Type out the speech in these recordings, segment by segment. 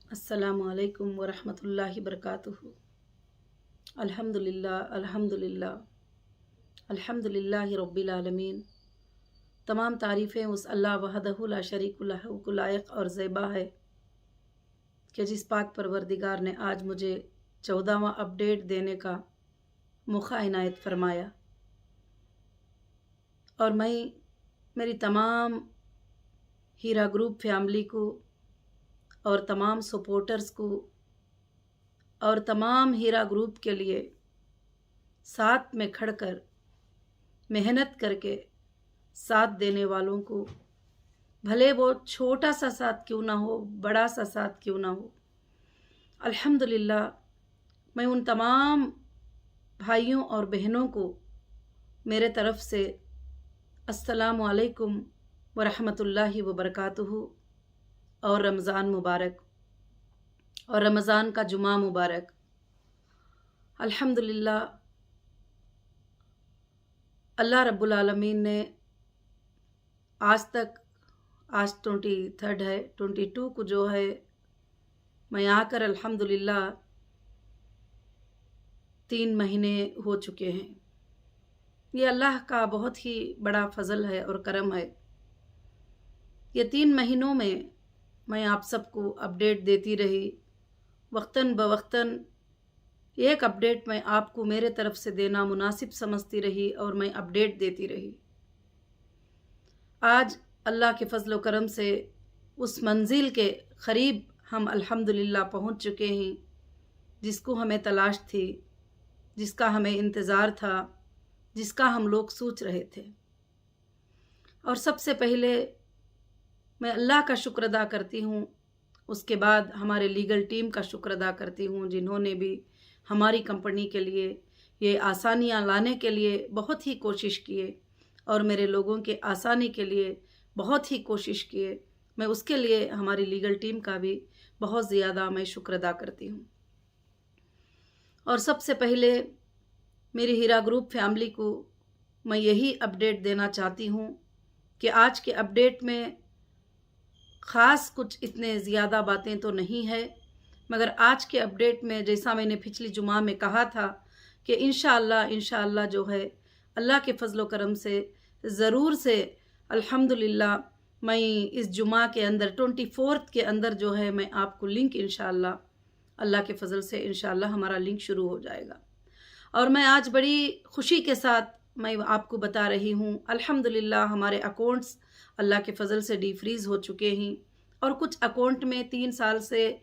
अस्सलामु अलैकुम वरहमतुल्लाहि वबरकातुहू। अल्हम्दुलिल्लाह अल्हम्दुलिल्लाह अल्हम्दुलिल्लाहि रब्बिल आलमीन। तमाम तारीफ़ें उस अल्लाह वहदहु ला शरीक लहू को लायक और ज़ेबा है कि जिस पाक परवरदिगार ने आज मुझे 14वां अपडेट देने का मौका इनायत फरमाया। और मैं मेरी तमाम हीरा ग्रुप फैमिली को और तमाम सपोर्टर्स को और तमाम हीरा ग्रुप के लिए साथ में खड़कर मेहनत करके साथ देने वालों को, भले वो छोटा सा साथ क्यों ना हो, बड़ा सा साथ क्यों ना हो, अल्हम्दुलिल्लाह मैं उन तमाम भाइयों और बहनों को मेरे तरफ से अस्सलामु अलैकुम वरहमतुल्लाहि वबरकातुहू और रमज़ान मुबारक और रमज़ान का जुमा मुबारक। अल्हम्दुलिल्लाह अल्लाह रब्बुल आलमीन ने आज 23 है, 22 को जो है मैं आकर अल्हम्दुलिल्लाह 3 महीने हो चुके हैं। ये अल्लाह का बहुत ही बड़ा फ़ज़ल है और करम है। ये 3 महीनों में मैं आप सबको अपडेट देती रही, वक्तन बवक्तन एक अपडेट मैं आपको मेरे तरफ से देना मुनासिब समझती रही और मैं अपडेट देती रही। आज अल्लाह के फ़ज़ल व करम से उस मंजिल के क़रीब हम अल्हम्दुलिल्लाह पहुंच चुके हैं जिसको हमें तलाश थी, जिसका हमें इंतज़ार था, जिसका हम लोग सोच रहे थे। और सबसे पहले मैं अल्लाह का शुक्र अदा करती हूँ, उसके बाद हमारे लीगल टीम का शुक्र अदा करती हूँ जिन्होंने भी हमारी कंपनी के लिए ये आसानियाँ लाने के लिए बहुत ही कोशिश किए और मेरे लोगों के आसानी के लिए बहुत ही कोशिश किए। मैं उसके लिए हमारी लीगल टीम का भी बहुत ज़्यादा मैं शुक्र अदा करती हूँ। और सबसे पहले मेरी हीरा ग्रुप फैमिली को मैं यही अपडेट देना चाहती हूँ कि आज के अपडेट में ख़ास कुछ इतने ज़्यादा बातें तो नहीं है, मगर आज के अपडेट में जैसा मैंने पिछली जुमा में कहा था कि इंशाअल्लाह जो है अल्लाह के फ़ज़ल व करम से ज़रूर से अल्हम्दुलिल्लाह मैं इस जुमा के अंदर 24 के अंदर जो है मैं आपको लिंक इंशाअल्लाह अल्लाह के फ़ज़ल से इंशाअल्लाह हमारा लिंक शुरू हो जाएगा। और मैं आज बड़ी खुशी के साथ मैं आपको बता रही हूँ अल्हम्दुलिल्लाह हमारे अकाउंट्स अल्लाह के फ़ज़ल से डीफ्रीज़ हो चुके हैं और कुछ अकाउंट में 3 साल से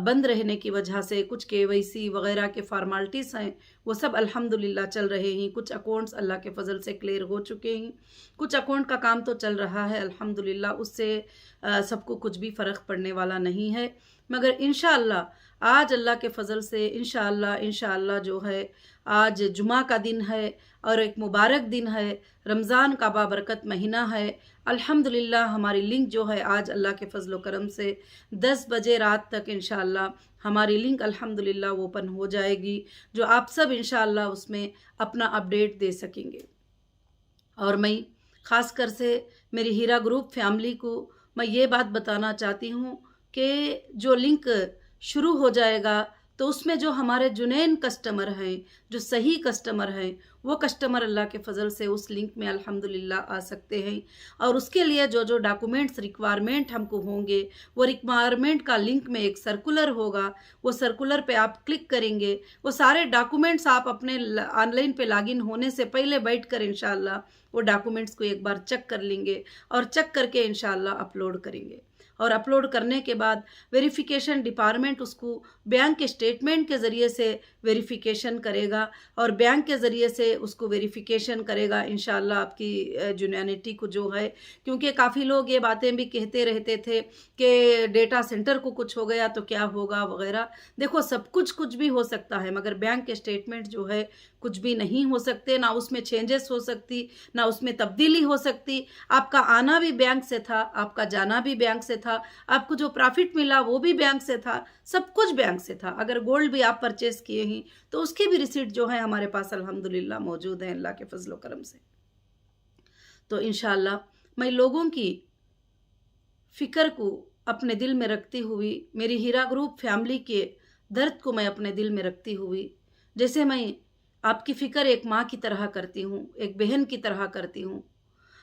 बंद रहने की वजह से कुछ केवाईसी वग़ैरह के फ़ॉर्मेलिटीज़ हैं वो सब अल्हम्दुलिल्लाह चल रहे हैं। कुछ अकाउंट्स अल्लाह के फ़ज़ल से क्लियर हो चुके हैं, कुछ अकाउंट का काम तो चल रहा है अल्हम्दुलिल्लाह, उससे सबको कुछ भी फ़र्क पड़ने वाला नहीं है। मगर इंशाअल्लाह आज अल्लाह के फ़ज़ल से इंशाअल्लाह जो है आज जुमा का दिन है और एक मुबारक दिन है, रमज़ान का बाबरकत महीना है। अल्हम्दुलिल्लाह हमारी लिंक जो है आज अल्लाह के फ़ज़ल व करम से 10 बजे रात तक इंशाअल्लाह हमारी लिंक अल्हम्दुलिल्लाह ओपन हो जाएगी, जो आप सब इंशाअल्लाह उसमें अपना अपडेट दे सकेंगे। और मैं ख़ास कर से मेरी हीरा ग्रुप फैमिली को मैं ये बात बताना चाहती हूँ कि जो लिंक शुरू हो जाएगा तो उसमें जो हमारे जुनैन कस्टमर हैं, जो सही कस्टमर हैं, वो कस्टमर अल्लाह के फ़ज़ल से उस लिंक में अल्हम्दुलिल्लाह आ सकते हैं। और उसके लिए जो जो डॉक्यूमेंट्स रिक्वायरमेंट हमको होंगे वो रिक्वायरमेंट का लिंक में एक सर्कुलर होगा, वो सर्कुलर पे आप क्लिक करेंगे, वो सारे डॉक्यूमेंट्स आप अपने ऑनलाइन पे लॉगिन होने से पहले बैठ कर इंशाअल्लाह वो डॉक्यूमेंट्स को एक बार चेक कर लेंगे और चेक करके इंशाअल्लाह अपलोड करेंगे। और अपलोड करने के बाद वेरिफिकेशन डिपार्टमेंट उसको बैंक के स्टेटमेंट के ज़रिए से वेरिफिकेशन करेगा और बैंक के ज़रिए से उसको वेरिफिकेशन करेगा इंशाअल्लाह आपकी जुनैनिटी को जो है। क्योंकि काफ़ी लोग ये बातें भी कहते रहते थे कि डेटा सेंटर को कुछ हो गया तो क्या होगा वगैरह। देखो सब कुछ भी हो सकता है, मगर बैंक के स्टेटमेंट जो है कुछ भी नहीं हो सकते, ना उसमें चेंजेस हो सकती, ना उसमें तब्दीली हो सकती। आपका आना भी बैंक से था, आपका जाना भी बैंक से था, आपको जो प्रॉफिट मिला वो भी बैंक से था, सब कुछ बैंक से था। अगर गोल्ड भी आप परचेज़ किए हैं तो उसकी भी रिसीट जो है हमारे पास अल्हम्दुलिल्लाह मौजूद है अल्लाह के फ़ज़ल व करम से। तो इंशाअल्लाह मैं लोगों की फ़िक्र को अपने दिल में रखती हुई, मेरी हीरा ग्रुप फैमिली के दर्द को मैं अपने दिल में रखती हुई, जैसे मैं आपकी फ़िक्र एक माँ की तरह करती हूँ, एक बहन की तरह करती हूँ,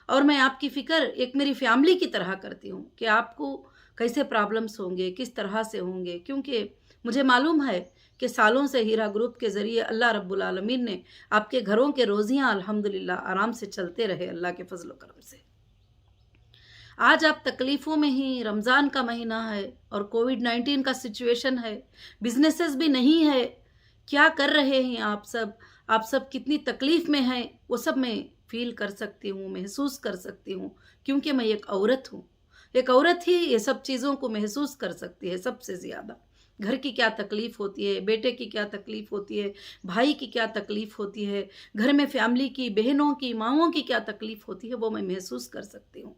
और मैं आपकी फ़िक्र एक मेरी फैमिली की तरह करती हूँ कि आपको कैसे प्रॉब्लम्स होंगे, किस तरह से होंगे, क्योंकि मुझे मालूम है कि सालों से हीरा ग्रुप के ज़रिए अल्लाह रब्बुल आलमीन ने आपके घरों के रोज़ियाँ अल्हम्दुलिल्लाह आराम से चलते रहे अल्लाह के फजल करम से। आज आप तकलीफ़ों में ही, रमज़ान का महीना है और कोविड-19 का सिचुएशन है, बिजनेसेस भी नहीं है, क्या कर रहे हैं आप सब कितनी तकलीफ़ में हैं, वो सब मैं फील कर सकती हूँ, महसूस कर सकती हूँ, क्योंकि मैं एक औरत हूँ। एक औरत ही ये सब चीज़ों को महसूस कर सकती है सबसे ज़्यादा। घर की क्या तकलीफ़ होती है, बेटे की क्या तकलीफ़ होती है, भाई की क्या तकलीफ़ होती है, घर में फैमिली की, बहनों की, माँओं की क्या तकलीफ़ होती है, वो मैं महसूस कर सकती हूँ।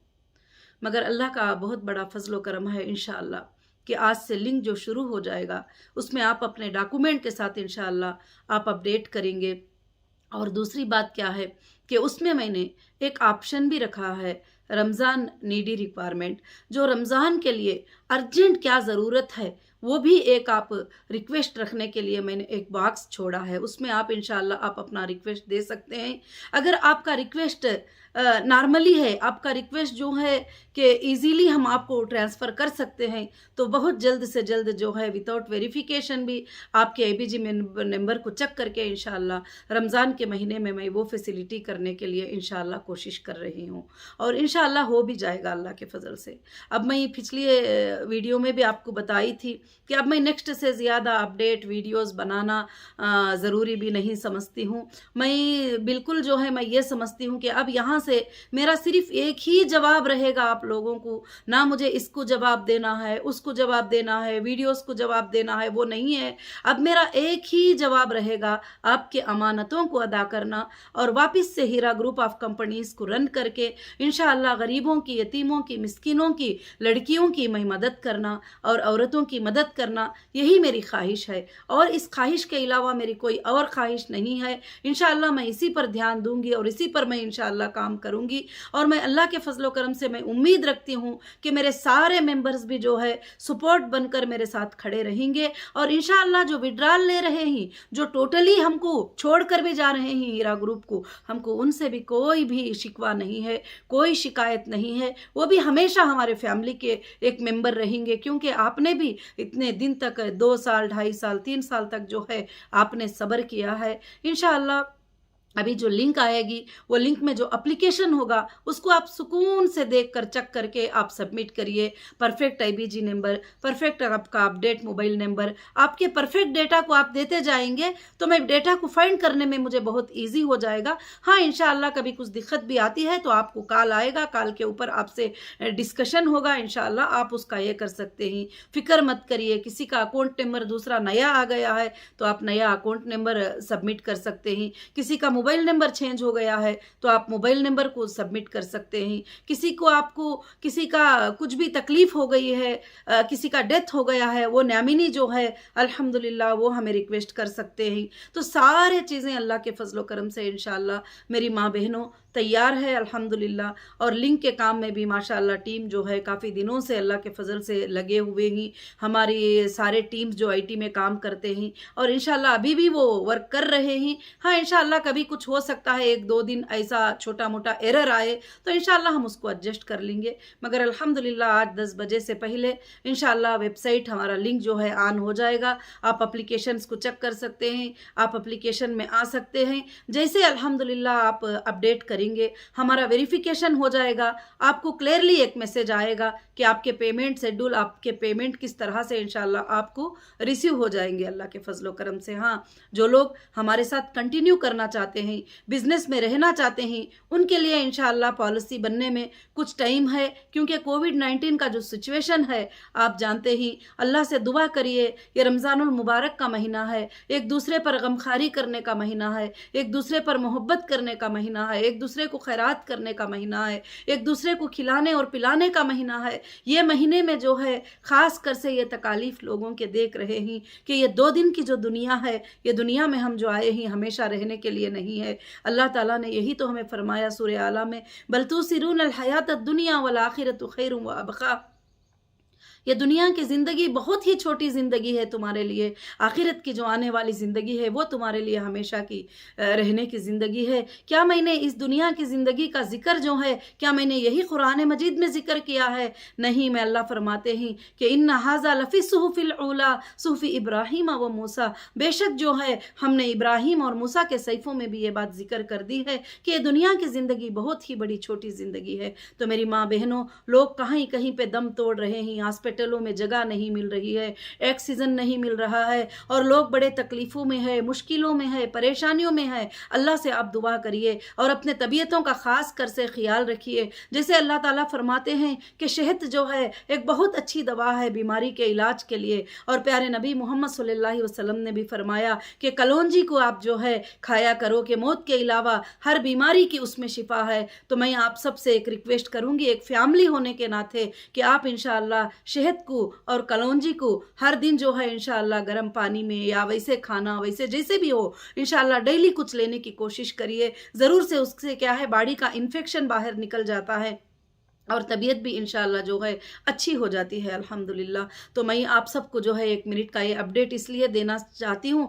मगर अल्लाह का बहुत बड़ा फजल करम है इंशाअल्लाह कि आज से लिंक जो शुरू हो जाएगा उसमें आप अपने डॉक्यूमेंट के साथ इंशाअल्लाह आप अपडेट करेंगे। और दूसरी बात क्या है कि उसमें मैंने एक ऑप्शन भी रखा है, रमज़ान नीडी रिक्वायरमेंट, जो रमज़ान के लिए अर्जेंट क्या ज़रूरत है वो भी एक आप रिक्वेस्ट रखने के लिए मैंने एक बॉक्स छोड़ा है, उसमें आप इंशाअल्लाह आप अपना रिक्वेस्ट दे सकते हैं। अगर आपका रिक्वेस्ट नॉर्मली है, आपका रिक्वेस्ट जो है कि इजीली हम आपको ट्रांसफ़र कर सकते हैं, तो बहुत जल्द से जल्द जो है विदाउट वेरिफिकेशन भी आपके एबीजी नंबर को चेक करके इंशाअल्लाह रमज़ान के महीने में मैं वो फैसिलिटी करने के लिए इंशाअल्लाह कोशिश कर रही हूँ, और इंशाअल्लाह हो भी जाएगा अल्लाह के फजल से। अब मैं पिछली वीडियो में भी आपको बताई थी कि अब मैं नेक्स्ट से ज़्यादा अपडेट वीडियोस बनाना ज़रूरी भी नहीं समझती हूँ। मैं बिल्कुल जो है मैं ये समझती हूँ कि अब यहाँ से मेरा सिर्फ एक ही जवाब रहेगा आप लोगों को, ना मुझे इसको जवाब देना है, उसको जवाब देना है, वीडियोस को जवाब देना है, वो नहीं है। अब मेरा एक ही जवाब रहेगा, आपके अमानतों को अदा करना और वापस से हीरा ग्रुप ऑफ कंपनीज़ को रन करके इंशाअल्लाह गरीबों की, यतीमों की, मिस्किनों की, लड़कियों की मैं मदद करना और औरतों की मदद करना, यही मेरी ख्वाहिश है। और इस ख्वाहिश के अलावा मेरी कोई और ख्वाहिश नहीं है। इंशाअल्लाह मैं इसी पर ध्यान दूंगी और इसी पर मैं इंशाअल्लाह काम करूंगी। और मैं अल्लाह के फजलो करम से मैं उम्मीद रखती हूँ कि मेरे सारे मेंबर्स भी जो है सपोर्ट बनकर मेरे साथ खड़े रहेंगे, और इंशाअल्लाह जो विड्रॉल ले रहे हैं, जो टोटली हमको छोड़ कर भी जा रहे हैं हीरा ग्रुप को, हमको उनसे भी कोई भी शिकवा नहीं है, कोई शिकायत नहीं है। वो भी हमेशा हमारे फैमिली के एक मेंबर रहेंगे, क्योंकि आपने भी इतने दिन तक 2 साल, 2.5 साल, 3 साल तक जो है आपने सब्र किया है। इंशाअल्लाह अभी जो लिंक आएगी, वो लिंक में जो एप्लीकेशन होगा उसको आप सुकून से देखकर चेक करके आप सबमिट करिए। परफेक्ट आईबीजी नंबर, परफेक्ट आपका अपडेट मोबाइल नंबर, आपके परफेक्ट डेटा को आप देते जाएंगे तो मैं डेटा को फाइंड करने में मुझे बहुत ईजी हो जाएगा। हाँ, इंशाअल्लाह कभी कुछ दिक्कत भी आती है तो आपको कॉल आएगा, कॉल के ऊपर आपसे डिस्कशन होगा, इंशाअल्लाह आप उसका ये कर सकते हैं। फिक्र मत करिए, किसी का अकाउंट नंबर दूसरा नया आ गया है तो आप नया अकाउंट नंबर सबमिट कर सकते हैं। किसी का मोबाइल नंबर चेंज हो गया है तो आप मोबाइल नंबर को सबमिट कर सकते हैं। किसी का कुछ भी तकलीफ हो गई है, किसी का डेथ हो गया है, वो नॉमिनी जो है अल्हम्दुलिल्लाह वो हमें रिक्वेस्ट कर सकते हैं। तो सारे चीज़ें अल्लाह के फजलो करम से इंशाअल्लाह मेरी माँ बहनों तैयार है अल्हम्दुलिल्लाह। और लिंक के काम में भी माशाअल्लाह टीम जो है काफ़ी दिनों से अल्लाह के फजल से लगे हुए ही, हमारी सारे टीम्स जो आईटी में काम करते हैं और इंशाअल्लाह अभी भी वो वर्क कर रहे हैं। हाँ, इंशाअल्लाह कभी कुछ हो सकता है, 1-2 दिन ऐसा छोटा मोटा एरर आए तो इंशाअल्लाह हम उसको एडजस्ट कर लेंगे, मगर अल्हम्दुलिल्लाह आज 10 बजे से पहले इंशाअल्लाह वेबसाइट हमारा लिंक जो है ऑन हो जाएगा। आप एप्लीकेशंस को चेक कर सकते हैं, आप एप्लीकेशन में आ सकते हैं। जैसे अल्हम्दुलिल्लाह आप अपडेट करेंगे हमारा वेरिफिकेशन हो जाएगा, आपको क्लियरली एक मैसेज आएगा कि आपके पेमेंट शेड्यूल, आपके पेमेंट किस तरह से इंशाअल्लाह आपको रिसीव हो जाएंगे अल्लाह के फजलो करम से। हाँ, जो लोग हमारे साथ कंटिन्यू करना चाहते हैं, बिजनेस में रहना चाहते हैं, उनके लिए इंशाअल्लाह पॉलिसी बनने में कुछ टाइम है, क्योंकि कोविड-19 का जो सिचुएशन है आप जानते ही। अल्लाह से दुआ करिए, ये रमज़ानुल मुबारक का महीना है, एक दूसरे पर गमखारी करने का महीना है, एक दूसरे पर मोहब्बत करने का महीना है, एक दूसरे को खैरात करने का महीना है, एक दूसरे को खिलाने और पिलाने का महीना है। ये महीने में जो है ख़ास कर से ये तकालीफ लोगों के देख रहे हैं कि ये 2 दिन की जो दुनिया है, ये दुनिया में हम जो आए हैं हमेशा रहने के लिए नहीं है। अल्लाह ताला ने यही तो हमें फरमाया सूरह आला में, बल तुसिरून अल हयात दुनिया वल आखिरतु खैरुन व अबका, یہ دنیا کی زندگی بہت ہی چھوٹی زندگی ہے تمہارے لیے، آخرت کی جو آنے والی زندگی ہے وہ تمہارے لیے ہمیشہ کی رہنے کی زندگی ہے۔ کیا میں نے اس دنیا کی زندگی کا ذکر جو ہے، کیا میں نے یہی قرآن مجید میں ذکر کیا ہے؟ نہیں، میں اللہ فرماتے ہیں کہ ان ھذا لفی الصحف العلی صحف ابراہیم و موسیٰ، بے شک جو ہے ہم نے ابراہیم اور موسیٰ کے صحیفوں میں بھی یہ بات ذکر کر دی ہے کہ یہ دنیا کی زندگی بہت ہی بڑی چھوٹی زندگی ہے۔ تو میری ماں بہنوں، لوگ کہیں کہیں پہ دم توڑ رہے ہیں، ہاسپٹلوں میں جگہ نہیں مل رہی ہے، آکسیجن نہیں مل رہا ہے، اور لوگ بڑے تکلیفوں میں ہے، مشکلوں میں ہے، پریشانیوں میں ہے۔ اللہ سے آپ دعا کریے اور اپنے طبیعتوں کا خاص کر سے خیال رکھیے۔ جیسے اللہ تعالیٰ فرماتے ہیں کہ شہد جو ہے ایک بہت اچھی دوا ہے بیماری کے علاج کے لیے، اور پیارے نبی محمد صلی اللہ علیہ وسلم نے بھی فرمایا کہ کلونجی کو آپ جو ہے کھایا کرو کہ موت کے علاوہ ہر بیماری کی اس میں شفا ہے۔ تو میں آپ سب سے ایک ریکویسٹ کروں گی، ایک فیملی ہونے کے ناطے، کہ آپ انشاءاللہ شہد کو اور کلونجی کو ہر دن جو ہے انشاءاللہ گرم پانی میں یا ویسے کھانا ویسے جیسے بھی ہو انشاءاللہ ڈیلی کچھ لینے کی کوشش کریے۔ ضرور سے اس سے کیا ہے باڈی کا انفیکشن باہر نکل جاتا ہے اور طبیعت بھی انشاءاللہ جو ہے اچھی ہو جاتی ہے الحمدللہ۔ تو میں آپ سب کو جو ہے 1 منٹ کا یہ اپڈیٹ اس لیے دینا چاہتی ہوں،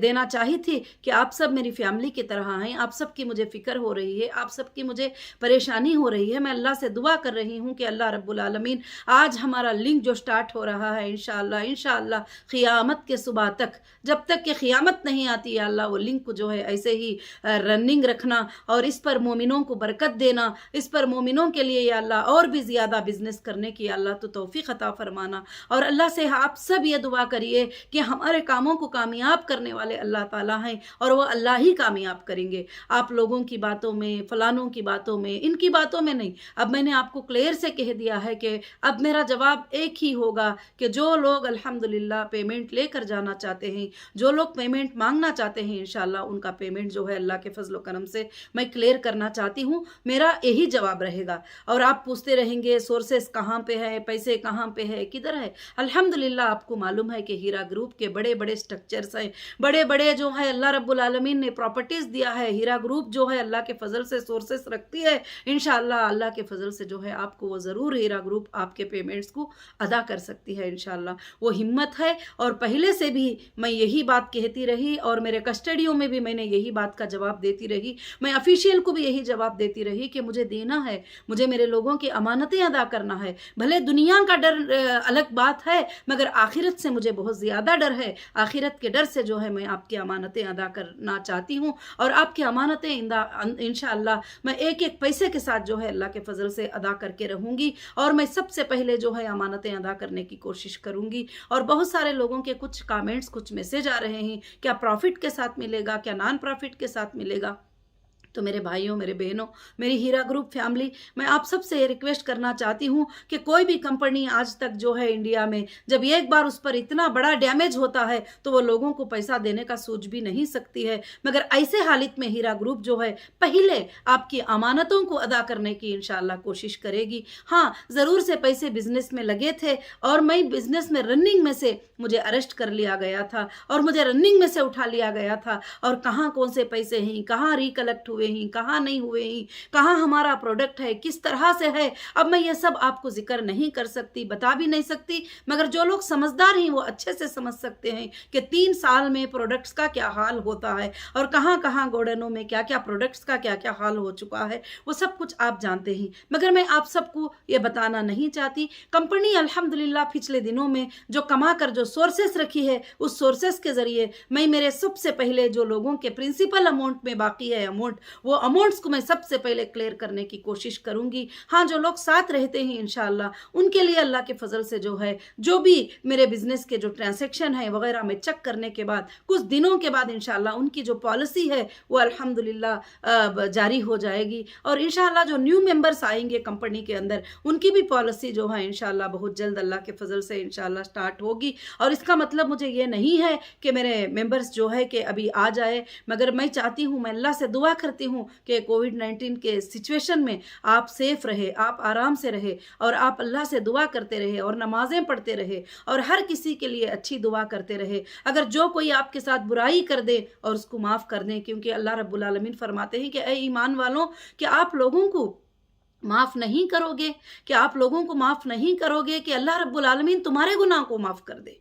دینا چاہی تھی کہ آپ سب میری فیملی کی طرح ہیں، آپ سب کی مجھے فکر ہو رہی ہے، آپ سب کی مجھے پریشانی ہو رہی ہے۔ میں اللہ سے دعا کر رہی ہوں کہ اللہ رب العالمین آج ہمارا لنک جو سٹارٹ ہو رہا ہے انشاءاللہ قیامت کے صبح تک، جب تک کہ قیامت نہیں آتی یا اللہ وہ لنک کو جو ہے ایسے ہی رننگ رکھنا، اور اس پر مومنوں کو برکت دینا، اس پر مومنوں کے لیے یا اللہ اور بھی زیادہ بزنس کرنے کی اللہ تو توفیق عطا فرمانا۔ اور اللہ سے آپ سب یہ دعا کریے کہ ہمارے کاموں کو کامیاب کرنے والے اللہ تعالیٰ ہیں، اور وہ اللہ ہی کامیاب کریں گے۔ آپ لوگوں کی باتوں میں، فلانوں کی باتوں میں، ان کی باتوں میں نہیں، اب میں نے آپ کو کلیئر سے کہہ دیا ہے کہ اب میرا جواب ایک ہی ہوگا کہ جو لوگ الحمدللہ پیمنٹ لے کر جانا چاہتے ہیں، جو لوگ پیمنٹ مانگنا چاہتے ہیں، انشاءاللہ ان کا پیمنٹ جو ہے اللہ کے فضل و کرم سے میں کلیئر کرنا چاہتی ہوں۔ میرا یہی جواب رہے گا۔ اور آپ پوچھتے رہیں گے سورسز کہاں پہ ہے، پیسے کہاں پہ ہے، کدھر ہے؟ الحمدللہ آپ کو معلوم ہے کہ ہیرا گروپ کے بڑے بڑے سٹرکچرز ہیں، بڑے بڑے جو ہے اللہ رب العالمین نے پراپرٹیز دیا ہے۔ ہیرا گروپ جو ہے اللہ کے فضل سے سورسز رکھتی ہے، انشاءاللہ اللہ کے فضل سے جو ہے آپ کو وہ ضرور ہیرا گروپ آپ کے پیمنٹس کو ادا کر سکتی ہے انشاءاللہ۔ وہ ہمت ہے، اور پہلے سے بھی میں یہی بات کہتی رہی، اور میرے کسٹڈیوں میں بھی میں نے یہی بات کا جواب دیتی رہی، میں افیشیل کو بھی یہی جواب دیتی رہی کہ مجھے دینا ہے، مجھے میرے لوگوں کی امانتیں ادا کرنا ہے۔ بھلے دنیا کا ڈر الگ بات ہے، مگر آخرت سے مجھے بہت زیادہ ڈر ہے۔ آخرت کے ڈر سے جو ہے میں آپ کی امانتیں ادا کرنا چاہتی ہوں، اور آپ کی امانتیں انشاءاللہ میں ایک ایک پیسے کے ساتھ جو ہے اللہ کے فضل سے ادا کر کے رہوں گی، اور میں سب سے پہلے جو ہے امانتیں ادا کرنے کی کوشش کروں گی۔ اور بہت سارے لوگوں کے کچھ کامنٹس، کچھ میسج آ رہے ہیں، کیا پروفٹ کے ساتھ ملے گا، کیا نان پروفٹ کے ساتھ ملے گا؟ تو میرے بھائیوں، میرے بہنوں، میری ہیرا گروپ فیملی، میں آپ سب سے یہ ریکویسٹ کرنا چاہتی ہوں کہ کوئی بھی کمپنی آج تک جو ہے انڈیا میں جب ایک بار اس پر اتنا بڑا ڈیمیج ہوتا ہے تو وہ لوگوں کو پیسہ دینے کا سوچ بھی نہیں سکتی ہے، مگر ایسے حالت میں ہیرا گروپ جو ہے پہلے آپ کی امانتوں کو ادا کرنے کی انشاءاللہ کوشش کرے گی۔ ہاں، ضرور سے پیسے بزنس میں لگے تھے، اور میں بزنس میں رننگ میں سے مجھے اریسٹ کر لیا گیا تھا، اور مجھے رننگ میں سے اٹھا لیا گیا تھا، اور کہاں کون سے پیسے ہیں، کہاں ریکلیکٹ ہوئے ہیں، کہاں نہیں ہوئے ہیں، کہاں ہمارا پروڈکٹ ہے، کس طرح سے ہے، اب میں یہ سب آپ کو ذکر نہیں کر سکتی، بتا بھی نہیں سکتی، مگر جو لوگ سمجھدار ہیں وہ اچھے سے سمجھ سکتے ہیں کہ 3 سال میں پروڈکٹس کا کیا حال ہوتا ہے، اور کہاں کہاں گوڈنوں میں کیا کیا پروڈکٹس کا کیا کیا حال ہو چکا ہے، وہ سب کچھ آپ جانتے ہیں، مگر میں آپ سب کو یہ بتانا نہیں چاہتی۔ کمپنی الحمدللہ پچھلے دنوں میں جو کما کر جو سورسز رکھی ہے، اس سورسز کے ذریعے میں میرے سب سے پہلے جو لوگوں کے پرنسپل اماؤنٹ میں باقی ہے وہ اماؤنٹس کو میں سب سے پہلے کلیئر کرنے کی کوشش کروں گی۔ ہاں، جو لوگ ساتھ رہتے ہیں انشاءاللہ ان کے لیے اللہ کے فضل سے جو ہے جو بھی میرے بزنس کے جو ٹرانزیکشن ہے وغیرہ میں چیک کرنے کے بعد کچھ دنوں کے بعد انشاءاللہ ان کی جو پالیسی ہے وہ الحمدللہ جاری ہو جائے گی، اور انشاءاللہ جو نیو ممبرس آئیں گے کمپنی کے اندر ان کی بھی پالیسی جو ہے انشاءاللہ بہت جلد اللہ کے فضل سے انشاءاللہ سٹارٹ ہوگی۔ اور اس کا مطلب مجھے یہ نہیں ہے کہ میرے ممبرس جو ہے کہ ابھی آ جائے، مگر میں چاہتی ہوں، میں اللہ سے دعا کرتی ہوں کہ کووڈ-19 کے سچویشن میں آپ سیف رہے، آپ آرام سے رہے، اور آپ اللہ سے دعا کرتے رہے، اور نمازیں پڑھتے رہے، اور ہر کسی کے لیے اچھی دعا کرتے رہے۔ اگر جو کوئی آپ کے ساتھ برائی کر دے اور اس کو معاف کر دیں، کیونکہ اللہ رب العالمین فرماتے ہیں کہ اے ایمان والوں کہ آپ لوگوں کو माफ़ नहीं करोगे, कि आप लोगों को माफ़ नहीं करोगे कि अल्लाह रब्बुल आलमीन तुम्हारे गुनाह को माफ़ कर दे।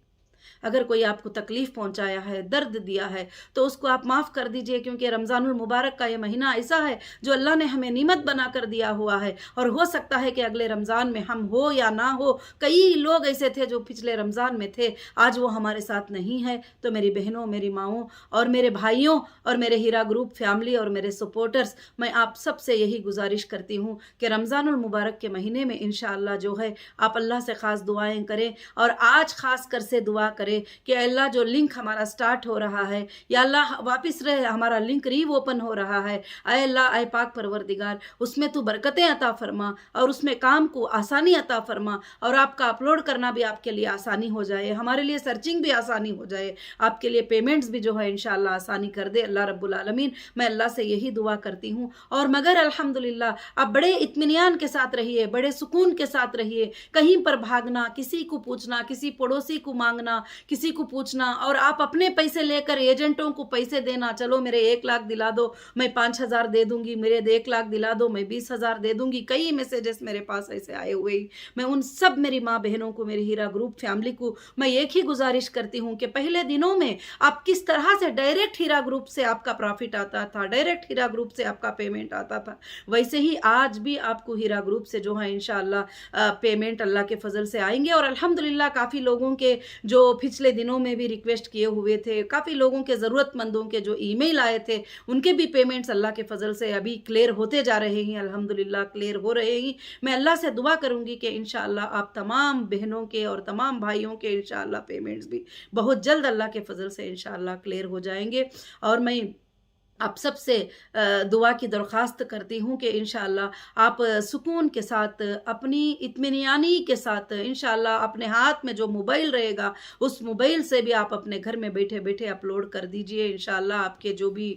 अगर कोई आपको तकलीफ़ पहुंचाया है, दर्द दिया है, तो उसको आप माफ़ कर दीजिए, क्योंकि रमज़ानुल मुबारक का ये महीना ऐसा है जो अल्लाह ने हमें नीमत बना कर दिया हुआ है। और हो सकता है कि अगले रमज़ान में हम हो या ना हो, कई लोग ऐसे थे जो पिछले रमज़ान में थे, आज वो हमारे साथ नहीं है। तो मेरी बहनों, मेरी माँओं और मेरे भाइयों और मेरे हीरा ग्रुप फैमिली और मेरे सपोर्टर्स, मैं आप सब से यही गुजारिश करती हूँ कि रमज़ानुल मुबारक के महीने में इंशाअल्लाह जो है आप अल्लाह से ख़ास दुआएँ करें। और आज ख़ास कर से दुआ करें कि अल्लाह जो लिंक हमारा स्टार्ट हो रहा है, या अल्लाह वापस रहे हमारा लिंक रीओपन हो रहा है, आए अल्लाह, आए पाक परवरदिगार, उसमें तू बरकतें अता फरमा और उसमें काम को आसानी अता फरमा, और आपका अपलोड करना भी आपके लिए आसानी हो जाए, हमारे लिए सर्चिंग भी आसानी हो जाए, आपके लिए पेमेंट्स भी जो है इंशाअल्लाह आसानी कर दे अल्लाह रब्बुल आलमीन। मैं अल्लाह से यही दुआ करती हूँ। और मगर अल्हम्दुलिल्लाह आप बड़े इत्मीनान के साथ रहिए, बड़े सुकून के साथ रहिए। कहीं पर भागना, किसी को पूछना, किसी पड़ोसी को मांगना, किसी को पूछना, और आप अपने पैसे लेकर एजेंटों को पैसे देना, चलो मेरे 1 लाख दिला दो, मैं 5,000 दे दूंगी, मेरे 1 लाख दिला दो, मैं 20,000 दे दूंगी। कई मैसेजेस मेरे पास ऐसे आए हुए ही। मैं उन सब मेरी माँ बहनों को, मेरी हीरा ग्रुप फैमिली को मैं एक ही गुजारिश करती हूँ कि पहले दिनों में आप किस तरह से डायरेक्ट हीरा ग्रुप से आपका प्रॉफिट आता था, डायरेक्ट हीरा ग्रुप से आपका पेमेंट आता था, वैसे ही आज भी आपको हीरा ग्रुप से जो है इंशाअल्लाह पेमेंट अल्लाह के फजल से आएंगे। और अल्हम्दुलिल्लाह काफ़ी लोगों के जो पिछले दिनों में भी रिक्वेस्ट किए हुए थे, काफ़ी लोगों के ज़रूरतमंदों के जो ईमेल आए थे, उनके भी पेमेंट्स अल्लाह के फजल से अभी क्लियर होते जा रहे हैं, अल्हम्दुलिल्लाह क्लियर हो रहे हैं। मैं अल्लाह से दुआ करूंगी कि इंशाअल्लाह आप तमाम बहनों के और तमाम भाइयों के इंशाअल्लाह पेमेंट्स भी बहुत जल्द अल्लाह के फजल से इंशाअल्लाह क्लियर हो जाएंगे। और मैं आप सबसे दुआ की दरख्वास्त करती हूँ कि इंशाअल्लाह आप सुकून के साथ, अपनी इत्मीनानी के साथ इंशाअल्लाह अपने हाथ में जो मोबाइल रहेगा, उस मोबाइल से भी आप अपने घर में बैठे बैठे अपलोड कर दीजिए इंशाअल्लाह आपके जो भी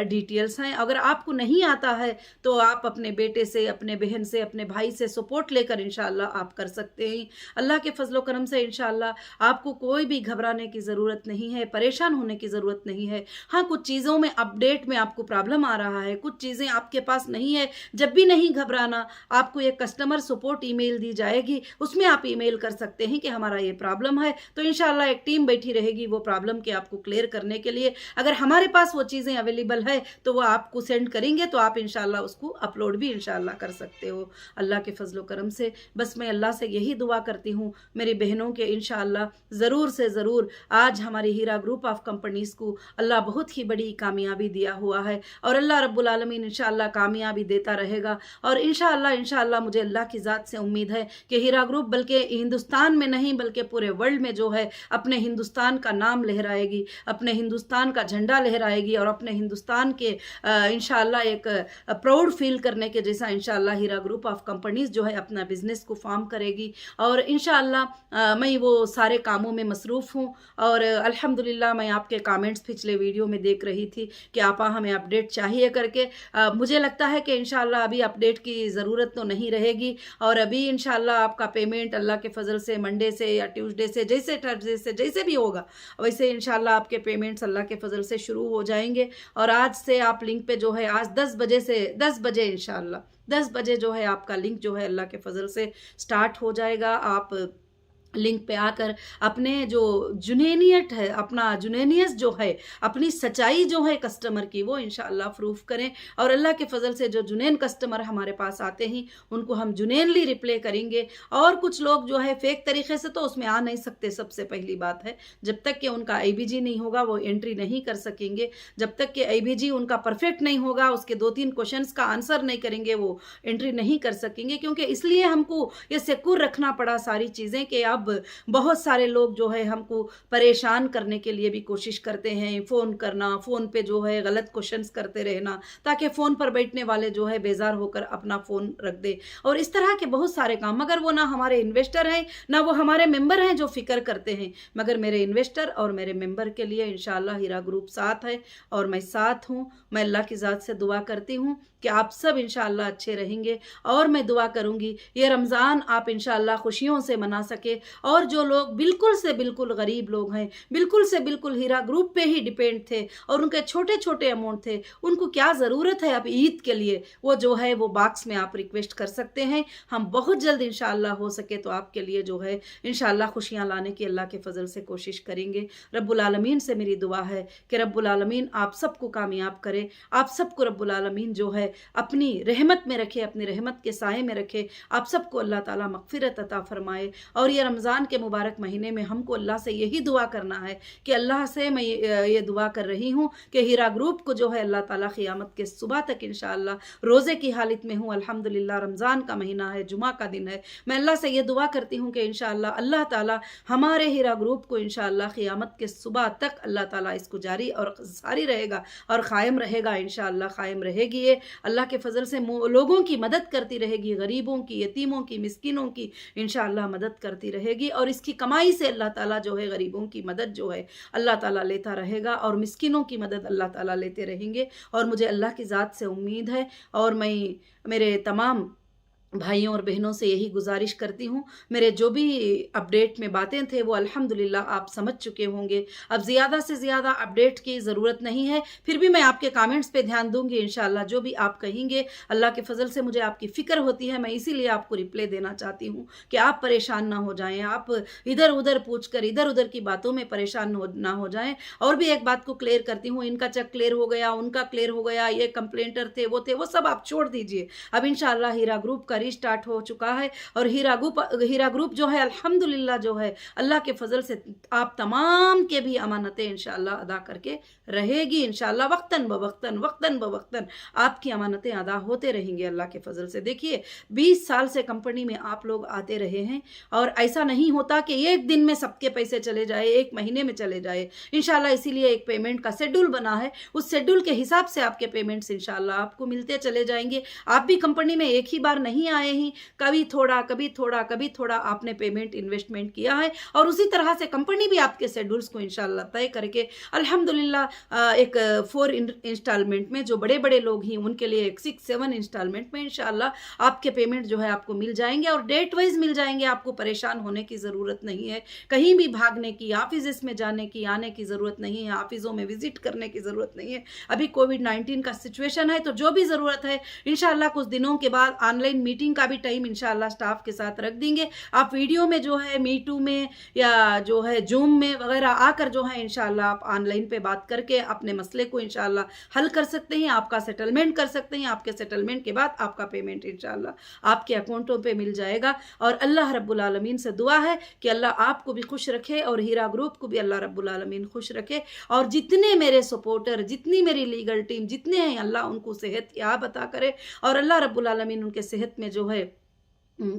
डिटेल्स हैं। अगर आपको नहीं आता है तो आप अपने बेटे से, अपने बहन से, अपने भाई से सपोर्ट लेकर इंशाअल्लाह आप कर सकते हैं। अल्लाह के फजलो करम से इंशाअल्लाह आपको कोई भी घबराने की ज़रूरत नहीं है, परेशान होने की ज़रूरत नहीं है। हाँ, कुछ चीज़ों में अपडेट में आपको प्रॉब्लम आ रहा है, कुछ चीज़ें आपके पास नहीं है, जब भी नहीं घबराना। आपको एक कस्टमर सपोर्ट ईमेल दी जाएगी, उसमें आप ईमेल कर सकते हैं कि हमारा ये प्रॉब्लम है, तो इंशाअल्लाह एक टीम बैठी रहेगी वो प्रॉब्लम के आपको क्लियर करने के लिए। अगर हमारे पास वो चीज़ें अवेलेबल है तो वो आपको सेंड करेंगे, तो आप इंशाअल्लाह उसको अपलोड भी इंशाअल्लाह कर सकते हो अल्लाह के फजलो करम से। बस मैं अल्लाह से यही दुआ करती हूँ मेरी बहनों के इंशाअल्लाह ज़रूर से ज़रूर आज हमारी हीरा ग्रुप ऑफ कंपनीज़ को अल्लाह बहुत ही बड़ी कामयाबी दिया हुआ है, और अल्लाह रब्बुल आलमीन इंशाअल्लाह कामयाबी देता रहेगा। और इंशाअल्लाह मुझे अल्लाह की ज़ात से उम्मीद है कि हीरा ग्रुप बल्कि हिंदुस्तान में नहीं बल्कि पूरे वर्ल्ड में जो है अपने हिंदुस्तान का नाम लहराएगी, अपने हिंदुस्तान का झंडा लहराएगी, और अपने हिंदुस्तान के इंशाअल्लाह एक प्राउड फील करने के जैसा इंशाअल्लाह हीरा ग्रुप ऑफ कंपनीज़ जो है अपना बिजनेस को फॉर्म करेगी। और इंशाअल्लाह मैं वो सारे कामों में मसरूफ़ हूँ। और अल्हम्दुलिल्लाह मैं आपके कमेंट्स पिछले वीडियो में देख रही थी कि आपा हमें अपडेट चाहिए करके। मुझे लगता है कि इंशाअल्लाह अभी अपडेट की ज़रूरत तो नहीं रहेगी, और अभी इंशाअल्लाह आपका पेमेंट अल्लाह के फजल से मंडे से या ट्यूसडे से, जैसे थर्सडे से, जैसे भी होगा वैसे इंशाअल्लाह आपके पेमेंट्स अल्लाह के फजल से शुरू हो जाएंगे। और आज से आप लिंक पे जो है आज 10 बजे इंशाअल्लाह 10 बजे जो है आपका लिंक जो है अल्लाह के फजल से स्टार्ट हो जाएगा। आप लिंक पे आकर अपने जो जुनैनियत है, अपना जुनैनियत जो है, अपनी सच्चाई जो है कस्टमर की, वो इंशाअल्लाह प्रूफ करें। और अल्लाह के फजल से जो जुनैन कस्टमर हमारे पास आते हैं उनको हम जुनैनली रिप्ले करेंगे। और कुछ लोग जो है फेक तरीके से तो उसमें आ नहीं सकते। सबसे पहली बात है, जब तक कि उनका IBG नहीं होगा वो एंट्री नहीं कर सकेंगे। जब तक कि IBG उनका परफेक्ट नहीं होगा, उसके 2-3 क्वेश्चंस का आंसर नहीं करेंगे, वो एंट्री नहीं कर सकेंगे। क्योंकि इसलिए हमको ये सिक्योर रखना पड़ा सारी चीज़ें कि अब बहुत सारे लोग जो है हमको परेशान करने के लिए भी कोशिश करते हैं, फ़ोन करना, फ़ोन पे जो है गलत क्वेश्चंस करते रहना, ताकि फ़ोन पर बैठने वाले जो है बेजार होकर अपना फ़ोन रख दे। और इस तरह के बहुत सारे काम, मगर वो ना हमारे इन्वेस्टर हैं ना वो हमारे मेंबर हैं जो फ़िक्र करते हैं, मगर मेरे इन्वेस्टर और मेरे मेंबर के लिए इंशाअल्लाह हीरा ग्रुप साथ है और मैं साथ हूँ। मैं अल्लाह की ज़ात से दुआ करती हूँ कि आप सब इंशाअल्लाह अच्छे रहेंगे। और मैं दुआ करूँगी ये रमज़ान आप इंशाअल्लाह खुशियों से मना सके, اور جو लोग बिल्कुल से बिल्कुल गरीब लोग हैं, बिल्कुल से बिल्कुल हीरा ग्रुप पे ही डिपेंड थे और उनके छोटे छोटे अमाउंट थे, उनको क्या ज़रूरत है अब ईद के लिए, वो जो है वो बॉक्स में आप रिक्वेस्ट कर सकते हैं। हम बहुत जल्द इंशाअल्लाह हो सके तो आपके लिए जो है इंशाअल्लाह खुशियाँ लाने की अल्लाह के फजल से कोशिश करेंगे। रब्बुल आलमीन से मेरी दुआ है कि रब्बुल आलमीन आप सबको कामयाब करे, आप सबको रब्बुल आलमीन जो है अपनी रहमत में रखे, अपनी रहमत के साए में रखे, आप सबको अल्लाह ताला मगफिरत अता फरमाए। और ये रमज़ान के मुबारक महीने में हमको अल्लाह से यही दुआ करना है कि अल्लाह से मैं ये दुआ कर रही हूँ कि हीरा ग्रुप को जो है अल्लाह ताला क़ियामत के सुबह तक इंशाअल्लाह रोज़े की हालत में हूँ। अल्हम्दुलिल्लाह रमज़ान का महीना है, जुमा का दिन है, मैं अल्लाह से ये दुआ करती हूँ कि इंशाअल्लाह अल्लाह ताला हमारे हीरा ग्रुप को इंशाअल्लाह क़ियामत के सुबह तक अल्लाह ताला इसको जारी और सारी रहेगा और क़ायम रहेगा, इंशाअल्लाह क़ायम रहेगी। ये अल्लाह के फजल से लोगों की मदद करती रहेगी, गरीबों की, यतीमों की, मिस्किनों की इंशाअल्लाह मदद करती रहेगी और इसकी कमाई से अल्लाह ताला जो है गरीबों की मदद जो है अल्लाह ताला लेता रहेगा और मिस्किनों की मदद अल्लाह ताला लेते रहेंगे। और मुझे अल्लाह की ज़ात से उम्मीद है और मैं मेरे तमाम भाइयों और बहनों से यही गुजारिश करती हूँ, मेरे जो भी अपडेट में बातें थे वो अल्हम्दुलिल्लाह आप समझ चुके होंगे। अब ज़्यादा से ज़्यादा अपडेट की ज़रूरत नहीं है, फिर भी मैं आपके कमेंट्स पे ध्यान दूंगी इंशाअल्लाह। जो भी आप कहेंगे अल्लाह के फजल से मुझे आपकी फ़िक्र होती है, मैं इसीलिए आपको रिप्लाई देना चाहती हूँ कि आप परेशान ना हो जाएँ, आप इधर उधर पूछ कर इधर उधर की बातों में परेशान ना हो जाएँ। और भी एक बात को क्लियर करती हूँ, इनका चेक क्लियर हो गया, उनका क्लियर हो गया, ये कंप्लेंटर थे, वो सब आप छोड़ दीजिए। अब इंशाअल्लाह हीरा ग्रुप का स्टार्ट हो चुका है और हीरा ग्रुप जो है अल्हम्दुलिल्लाह जो है अल्लाह के फजल से आप तमाम के भी अमानतें इंशाअल्लाह अदा करके रहेगी इंशाअल्लाह। वक्तन बवक्तन आपकी अमानतें अदा होते रहेंगे अल्लाह के फजल से। देखिए 20 साल से कंपनी में आप लोग आते रहे हैं और ऐसा नहीं होता कि एक दिन में सबके पैसे चले जाए, एक महीने में चले जाए इंशाअल्लाह। इसीलिए एक पेमेंट का शेड्यूल बना है, उस शेड्यूल के हिसाब से आपके पेमेंट्स इंशाअल्लाह आपको मिलते चले जाएंगे। आप भी कंपनी में एक ही बार नहीं आए ही, कभी थोड़ा आपने पेमेंट इन्वेस्टमेंट किया है और उसी तरह से कंपनी भी आपके शेड्यूल्स को इंशाअल्लाह तय करके अल्हम्दुलिल्लाह एक 4 इंस्टॉलमेंट में जो बड़े बड़े लोग हैं उनके लिए एक 6-7 इंस्टॉलमेंट में इंशाअल्लाह आपके पेमेंट जो है आपको मिल जाएंगे और डेट वाइज मिल जाएंगे। आपको परेशान होने की ज़रूरत नहीं है, कहीं भी भागने की, ऑफिस में जाने की, आने की ज़रूरत नहीं है, ऑफिसों में विजिट करने की ज़रूरत नहीं है। अभी कोविड-19 का सिचुएशन है तो जो भी ज़रूरत है इंशाअल्लाह कुछ दिनों के बाद ऑनलाइन मीटिंग का भी टाइम इंशाअल्लाह स्टाफ के साथ रख देंगे। आप वीडियो में जो है मीटू में या जो है जूम में वगैरह आकर जो है इंशाअल्लाह आप ऑनलाइन पे बात करके अपने मसले को इंशाअल्लाह हल कर सकते हैं, आपका सेटलमेंट कर सकते हैं। आपके सेटलमेंट के बाद आपका पेमेंट इंशाअल्लाह आपके अकाउंटों पे मिल जाएगा। और अल्लाह रब्बुल आलमीन से दुआ है कि अल्लाह आपको भी खुश रखे और हीरा ग्रुप को भी अल्लाह रब्बुल आलमीन खुश रखे। और जितने मेरे सपोर्टर, जितनी मेरी लीगल टीम जितने हैं, अल्लाह उनको सेहत याब अता करे और अल्लाह रब्बुल आलमीन उनके सेहत में जो है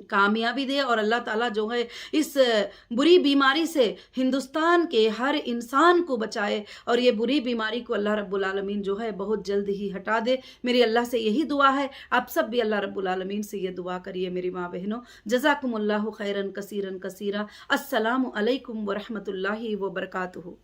कामयाबी दे और अल्लाह ताला जो है इस बुरी बीमारी से हिंदुस्तान के हर इंसान को बचाए और ये बुरी बीमारी को अल्लाह रब्बुल आलमीन जो है बहुत जल्द ही हटा दे। मेरी अल्लाह से यही दुआ है, आप सब भी अल्लाह रब्बुल आलमीन से ये दुआ करिए मेरी माँ बहनों। जज़ाकुमुल्लाहु खैरन कसीरन कसीरा। अस्सलामु अलैकुम व रहमतुल्लाहि व बरकातुहू।